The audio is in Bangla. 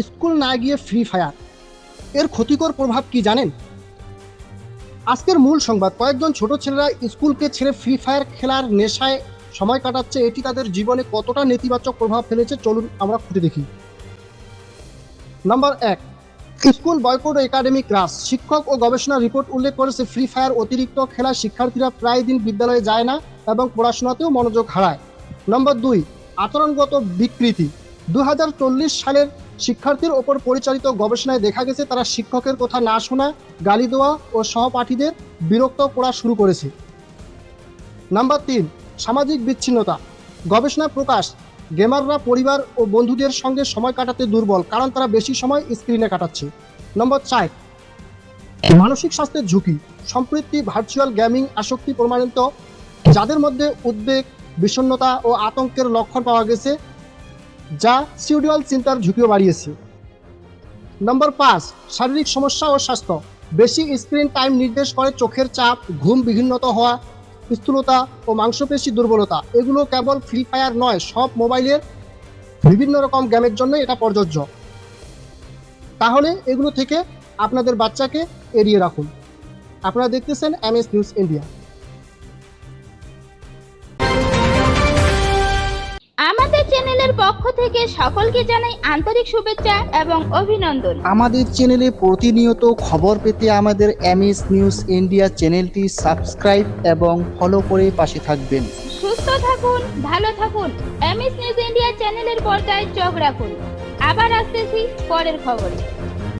স্কুল না গিয়ে ফ্রি ফায়ার, এর ক্ষতিকর প্রভাব কি জানেন? আজকের মূল সংবাদ, কয়েকজন ছোট ছেলেরা স্কুলকে ছেড়ে ফ্রি ফায়ার খেলার নেশায় সময় কাটাচ্ছে, এটি তাদের জীবনে কতটা নেতিবাচক প্রভাব ফেলেছে চলুন আমরা খুঁজে দেখি। নাম্বার 1, স্কুল বয়কট ও একাডেমিক হ্রাস। শিক্ষক ও গবেষণা রিপোর্ট উল্লেখ করেছে ফ্রি ফায়ার অতিরিক্ত খেলায় শিক্ষার্থীরা প্রায় দিন বিদ্যালয়ে যায় না এবং পড়াশোনাতেও মনোযোগ হারায়। নম্বর 2, আচরণগত বিকৃতি। 2040 সালের শিক্ষার্থীর ওপর পরিচালিত গবেষণায় দেখা গেছে তারা শিক্ষকের কথা না শোনা, গালি দেওয়া ও সহপাঠীদের বিরক্ত করা শুরু করেছে। নাম্বার 3, সামাজিক বিচ্ছিন্নতা। গবেষণা প্রকাশ, গেমাররা পরিবার ও বন্ধুদের সঙ্গে সময় কাটাতে দুর্বল, কারণ তারা বেশি সময় স্ক্রিনে কাটাচ্ছে। নম্বর 4, মানসিক স্বাস্থ্যের ঝুঁকি। সম্প্রতি ভার্চুয়াল গেমিং আসক্তি প্রমাণিত, যাদের মধ্যে উদ্বেগ, বিষণ্ণতা ও আতঙ্কের লক্ষণ পাওয়া গেছে, যা সিউডিয়াল চিন্তার ঝুঁকিও বাড়িয়েছে। নম্বর 5, শারীরিক সমস্যা ও স্বাস্থ্য। বেশি স্ক্রিন টাইম নির্দেশ করে চোখের চাপ, ঘুম বিঘ্নিত হওয়া, স্থূলতা ও মাংসপেশি দুর্বলতা। এগুলো কেবল ফ্রি ফায়ার নয়, সব মোবাইলের বিভিন্ন রকম গেমের জন্য এটা প্রযোজ্য। তাহলে এগুলো থেকে আপনাদের বাচ্চাকে এড়িয়ে রাখুন। আপনারা দেখতেছেন এমএস নিউজ ইন্ডিয়া। আমাদের চ্যানেলের পক্ষ থেকে সকলকে জানাই আন্তরিক শুভেচ্ছা এবং অভিনন্দন। আমাদের চ্যানেলে প্রতিনিয়ত খবর পেতে আমাদের এমএস নিউজ ইন্ডিয়া চ্যানেলটি সাবস্ক্রাইব এবং ফলো করে পাশে থাকবেন। সুস্থ থাকুন, ভালো থাকুন। এমএস নিউজ ইন্ডিয়া চ্যানেলের পর্দায় চোখ রাখুন। আবার আসতেছি পরের খবরে।